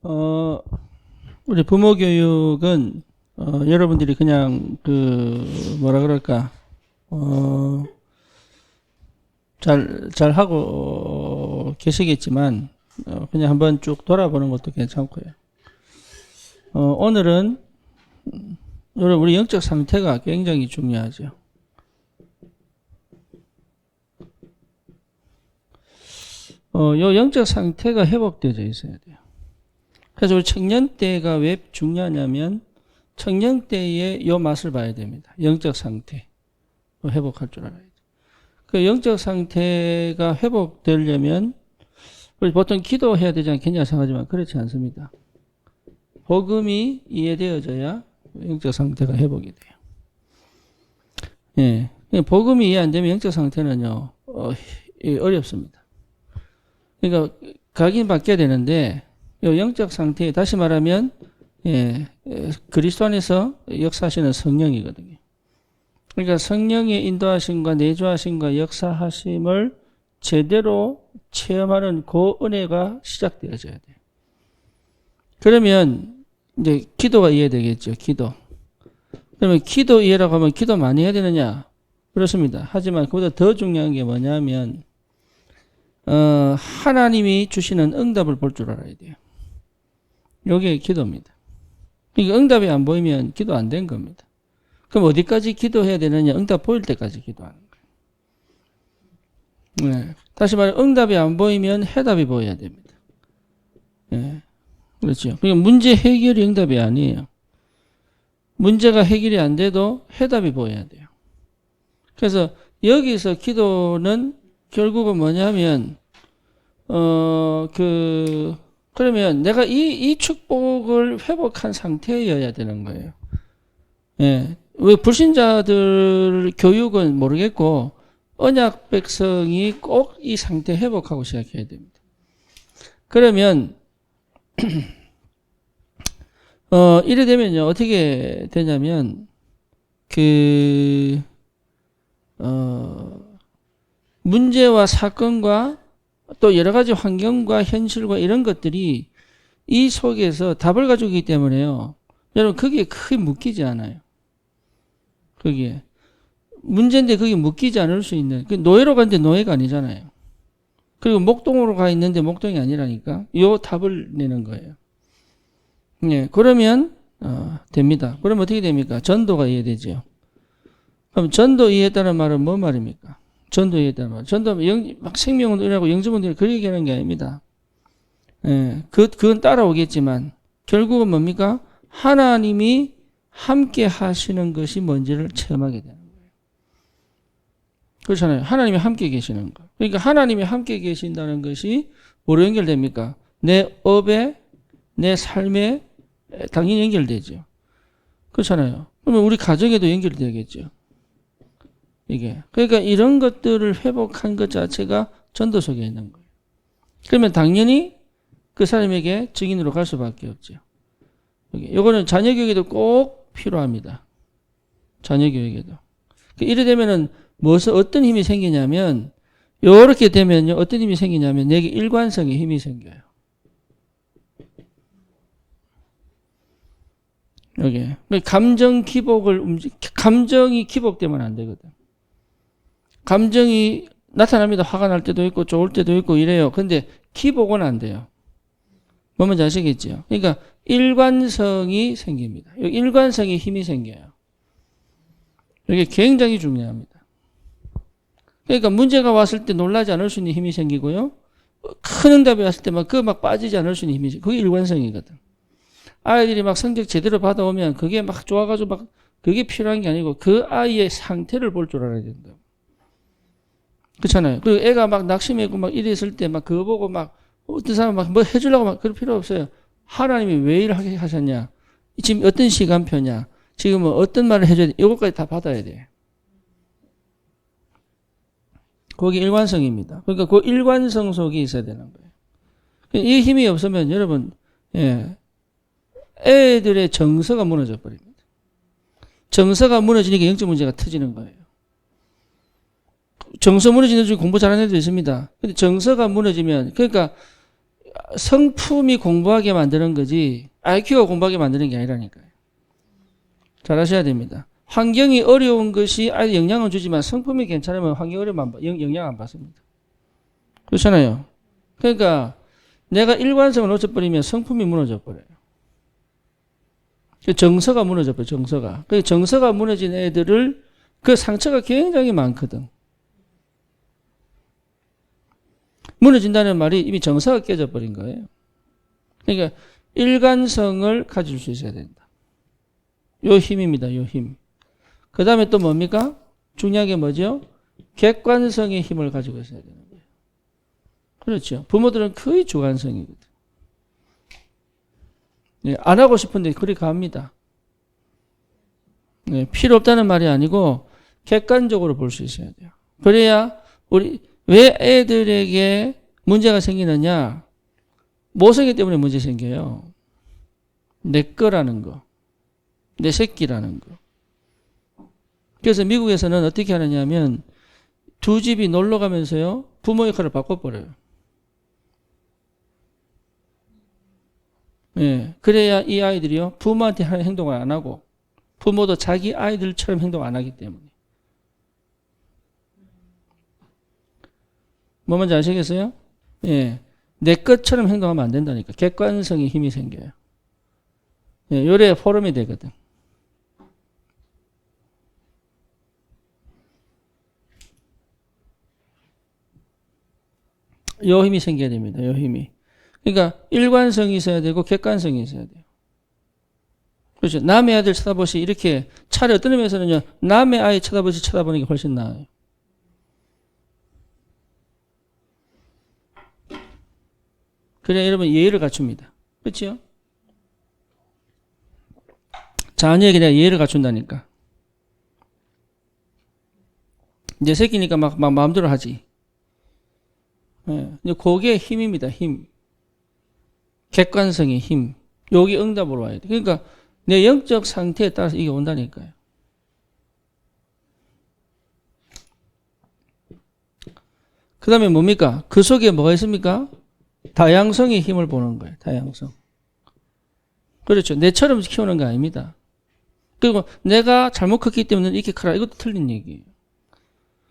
어, 우리 부모 교육은, 여러분들이 그냥, 뭐라 그럴까, 잘 하고 계시겠지만, 그냥 한번 쭉 돌아보는 것도 괜찮고요. 오늘은, 여러분, 우리 영적 상태가 굉장히 중요하죠. 요 영적 상태가 회복되어 있어야 돼요. 그래서 우리 청년 때가 왜 중요하냐면 청년 때의 요 맛을 봐야 됩니다. 영적 상태 회복할 줄 알아야 돼요. 그 영적 상태가 회복되려면 우리 보통 기도해야 되지 않겠냐 생각하지만 그렇지 않습니다. 복음이 이해되어져야 영적 상태가 회복이 돼요. 예, 복음이 이해 안 되면 영적 상태는요 어렵습니다. 그러니까 각인받게 되는데 요 영적 상태, 다시 말하면, 그리스도 안에서 역사하시는 성령이거든요. 그러니까 성령의 인도하심과 내주하심과 역사하심을 제대로 체험하는 그 은혜가 시작되어져야 돼요. 그러면, 이제 기도가 이해되겠죠, 기도. 그러면 기도 이해라고 하면 기도 많이 해야 되느냐? 그렇습니다. 하지만 그보다 더 중요한 게 뭐냐면, 하나님이 주시는 응답을 볼 줄 알아야 돼요. 이게 기도입니다. 그러니까 응답이 안 보이면 기도 안 된 겁니다. 그럼 어디까지 기도해야 되느냐? 응답 보일 때까지 기도하는 거예요. 네. 다시 말해 응답이 안 보이면 해답이 보여야 됩니다. 네. 그렇죠. 그러니까 문제 해결이 응답이 아니에요. 문제가 해결이 안 돼도 해답이 보여야 돼요. 그래서 여기서 기도는 결국은 뭐냐면 그러면 내가 이 축복을 회복한 상태여야 되는 거예요. 예. 왜 불신자들 교육은 모르겠고, 언약 백성이 꼭 이 상태 회복하고 시작해야 됩니다. 그러면, 이래 되면요, 어떻게 되냐면, 문제와 사건과 또 여러 가지 환경과 현실과 이런 것들이 이 속에서 답을 가지고 있기 때문에요. 여러분, 거기에 크게 묶이지 않아요. 거기에. 문제인데 거기에 묶이지 않을 수 있는. 노예로 갔는데 노예가 아니잖아요. 그리고 목동으로 가 있는데 목동이 아니라니까. 요 답을 내는 거예요. 예, 그러면, 됩니다. 그러면 어떻게 됩니까? 전도가 이해되죠. 그럼 전도 이해했다는 말은 뭐 말입니까? 전도 이해했다는 말. 전도하면 막 생명운동이라고 영주분들이 그렇게 얘기하는 게 아닙니다. 예, 그건 따라오겠지만, 결국은 뭡니까? 하나님이 함께 하시는 것이 뭔지를 체험하게 되는 거예요. 그렇잖아요. 하나님이 함께 계시는 거. 그러니까 하나님이 함께 계신다는 것이 뭐로 연결됩니까? 내 업에, 내 삶에 당연히 연결되죠. 그렇잖아요. 그러면 우리 가정에도 연결되겠죠. 이게. 그러니까 이런 것들을 회복한 것 자체가 전도 속에 있는 거예요. 그러면 당연히 그 사람에게 증인으로 갈 수밖에 없죠. 요거는 자녀 교육에도 꼭 필요합니다. 자녀 교육에도. 이래 되면은 어떤 힘이 생기냐면, 요렇게 되면요, 어떤 힘이 생기냐면, 내게 일관성의 힘이 생겨요. 여기. 감정이 기복되면 안 되거든. 감정이 나타납니다. 화가 날 때도 있고, 좋을 때도 있고, 이래요. 근데 기복은 안 돼요. 뭔지 아시겠죠? 그러니까, 일관성이 생깁니다. 일관성의 힘이 생겨요. 이게 굉장히 중요합니다. 그러니까 문제가 왔을 때 놀라지 않을 수 있는 힘이 생기고요. 큰 응답이 왔을 때 막 빠지지 않을 수 있는 힘이 생겨요. 그게 일관성이거든. 아이들이 막 성적 제대로 받아오면 그게 막 좋아가지고 막 그게 필요한 게 아니고 그 아이의 상태를 볼 줄 알아야 된다. 그렇잖아요. 그리고 애가 막 낙심했고 막 이랬을 때 막 그거 보고 막 어떤 사람 막 뭐 해주려고 막 그럴 필요 없어요. 하나님이 왜 이렇게 하셨냐? 지금 어떤 시간표냐? 지금 어떤 말을 해줘야 돼? 이것까지 다 받아야 돼. 거기 일관성입니다. 그러니까 그 일관성 속에 있어야 되는 거예요. 이 힘이 없으면 여러분, 애들의 정서가 무너져 버립니다. 정서가 무너지니까 영적 문제가 터지는 거예요. 정서 무너지는 중에 공부 잘하는 애도 있습니다. 근데 정서가 무너지면, 그러니까 성품이 공부하게 만드는 거지 IQ가 공부하게 만드는 게 아니라니까요. 잘 아셔야 됩니다. 환경이 어려운 것이 아이들 영향을 주지만 성품이 괜찮으면 환경이 어려우면 영향 안 받습니다. 그렇잖아요. 그러니까 내가 일관성을 놓쳐버리면 성품이 무너져 버려요. 정서가 무너져 버려요. 정서가. 그 정서가 무너진 애들을 그 상처가 굉장히 많거든. 무너진다는 말이 이미 정서가 깨져버린 거예요. 그러니까 일관성을 가질 수 있어야 된다. 요 힘입니다. 요 힘. 그 다음에 또 뭡니까? 중요한 게 뭐죠? 객관성의 힘을 가지고 있어야 되는 거예요. 그렇죠. 부모들은 거의 주관성이거든. 네, 안 하고 싶은데 그리 갑니다. 네, 필요 없다는 말이 아니고 객관적으로 볼 수 있어야 돼요. 그래야 우리 왜 애들에게 문제가 생기느냐? 모성애 때문에 문제 생겨요. 내 거라는 거. 내 새끼라는 거. 그래서 미국에서는 어떻게 하느냐면 두 집이 놀러 가면서요. 부모 역할을 바꿔버려요. 예, 그래야 이 아이들이요. 부모한테 하는 행동을 안 하고 부모도 자기 아이들처럼 행동 안 하기 때문에. 뭐 뭔지 아시겠어요? 예, 내 것처럼 행동하면 안 된다니까. 객관성의 힘이 생겨요. 예, 요래 포럼이 되거든. 요 힘이 생겨야 됩니다. 요 힘이. 그러니까 일관성이 있어야 되고 객관성이 있어야 돼요. 그렇죠. 남의 아들 쳐다보시 이렇게 차라리 어떤 의미에서는요. 남의 아이 쳐다보시 쳐다보는 게 훨씬 나아요. 그래야 여러분 예의를 갖춥니다. 그렇죠? 자녀에게 내가 예의를 갖춘다니까. 내 새끼니까 막 마음대로 하지. 예. 그게 힘입니다. 힘. 객관성의 힘. 여기 응답으로 와야 돼. 그러니까 내 영적 상태에 따라서 이게 온다니까요. 그 다음에 뭡니까? 그 속에 뭐가 있습니까? 다양성의 힘을 보는 거예요. 다양성. 그렇죠. 내처럼 키우는 거 아닙니다. 그리고 내가 잘못 컸기 때문에 이렇게 크라. 이것도 틀린 얘기예요.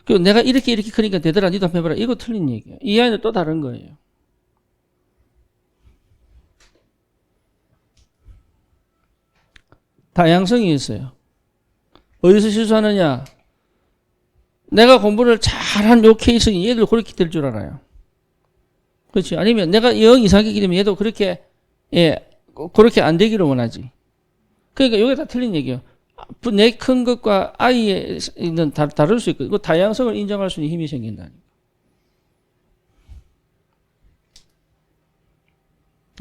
그리고 내가 이렇게 크니까 되더라. 니도 한번 해봐라. 이거 틀린 얘기예요. 이 아이는 또 다른 거예요. 다양성이 있어요. 어디서 실수하느냐? 내가 공부를 잘한 요 케이스는 얘들 그렇게 될 줄 알아요. 그렇지. 아니면 내가 영 이상이기 때문에 얘도 그렇게, 예, 그렇게 안 되기를 원하지. 그러니까 이게 다 틀린 얘기예요. 내 큰 것과 아이의 있는 다를 수 있고, 그 다양성을 인정할 수 있는 힘이 생긴다니까.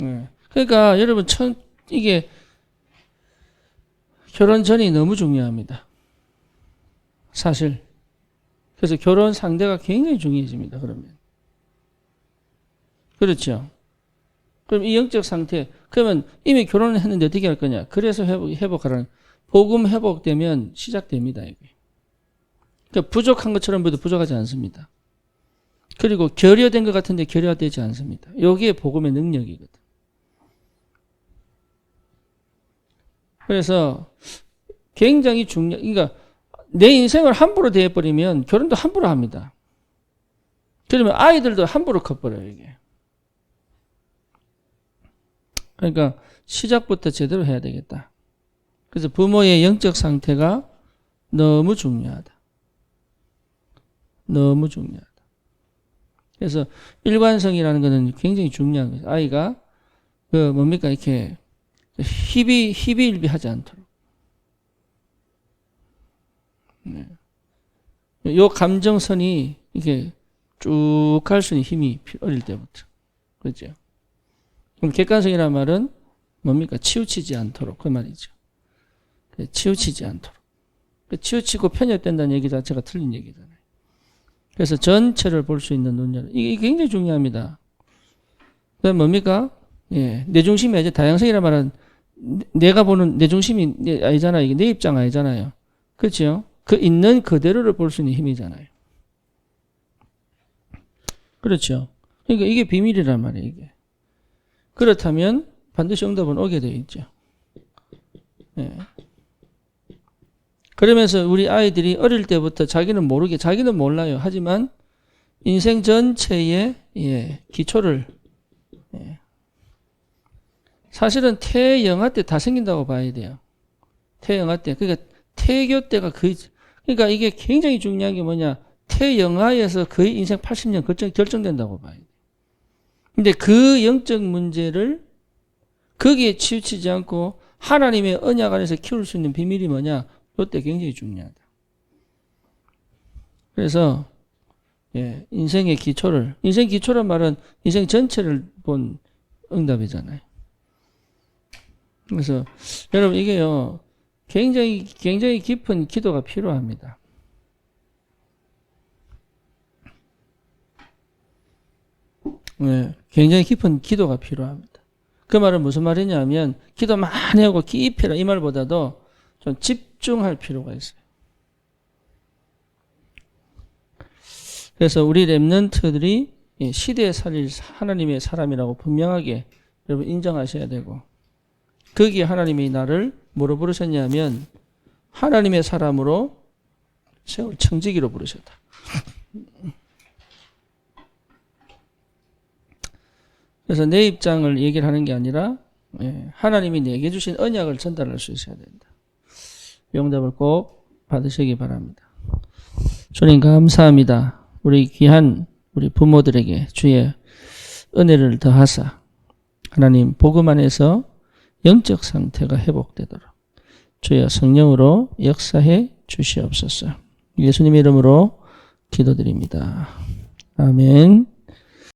예. 그러니까 여러분, 이게 결혼 전이 너무 중요합니다. 사실. 그래서 결혼 상대가 굉장히 중요해집니다. 그러면. 그렇죠. 그럼 이 영적 상태, 그러면 이미 결혼을 했는데 어떻게 할 거냐? 그래서 회복하라는. 복음 회복되면 시작됩니다. 이게. 그러니까 부족한 것처럼 보여도 부족하지 않습니다. 그리고 결여된 것 같은데 결여되지 않습니다. 여기에 복음의 능력이거든. 그래서 굉장히 그러니까 내 인생을 함부로 대해버리면 결혼도 함부로 합니다. 그러면 아이들도 함부로 커버려요, 이게. 그러니까 시작부터 제대로 해야 되겠다. 그래서 부모의 영적 상태가 너무 중요하다. 너무 중요하다. 그래서 일관성이라는 것은 굉장히 중요한 거죠. 아이가 뭡니까 이렇게 희비일비하지 않도록. 네. 요 감정선이 이렇게 쭉 갈 수 있는 힘이 어릴 때부터. 그렇죠? 그럼 객관성이라는 말은 뭡니까? 치우치지 않도록 그 말이죠. 치우치지 않도록. 치우치고 편협된다는 얘기 자체가 틀린 얘기잖아요. 그래서 전체를 볼 수 있는 눈열. 이게 굉장히 중요합니다. 그 뭡니까? 예. 내 중심이 아니죠. 다양성이라는 말은 내가 보는 내 중심이 아니잖아요. 이게 내 입장 아니잖아요. 그렇죠? 그 있는 그대로를 볼 수 있는 힘이잖아요. 그렇죠? 그러니까 이게 비밀이란 말이에요, 이게. 그렇다면 반드시 응답은 오게 되어 있죠. 예. 그러면서 우리 아이들이 어릴 때부터 자기는 몰라요. 하지만 인생 전체의 기초를 사실은 태영아 때 다 생긴다고 봐야 돼요. 태영아 때. 그러니까 태교 때가 그러니까 이게 굉장히 중요한 게 뭐냐. 태영아에서 거의 인생 80년 결정된다고 봐야 돼요. 근데 그 영적 문제를 거기에 치우치지 않고 하나님의 언약 안에서 키울 수 있는 비밀이 뭐냐. 이때 굉장히 중요하다. 그래서 인생 기초란 말은 인생 전체를 본 응답이잖아요. 그래서 여러분 이게요 굉장히 깊은 기도가 필요합니다. 굉장히 깊은 기도가 필요합니다. 그 말은 무슨 말이냐면 기도 많이 하고 깊이 해라 이 말보다도 좀 집중할 필요가 있어요. 그래서 우리 렘넌트들이 시대에 살릴 하나님의 사람이라고 분명하게 여러분 인정하셔야 되고 거기에 하나님이 나를 뭐로 부르셨냐면 하나님의 사람으로 세월 청지기로 부르셨다. 그래서 내 입장을 얘기를 하는 게 아니라 하나님이 내게 주신 언약을 전달할 수 있어야 된다. 영답을 꼭 받으시기 바랍니다. 주님 감사합니다. 우리 귀한 우리 부모들에게 주의 은혜를 더하사 하나님 복음 안에서 영적 상태가 회복되도록 주의 성령으로 역사해 주시옵소서. 예수님의 이름으로 기도드립니다. 아멘.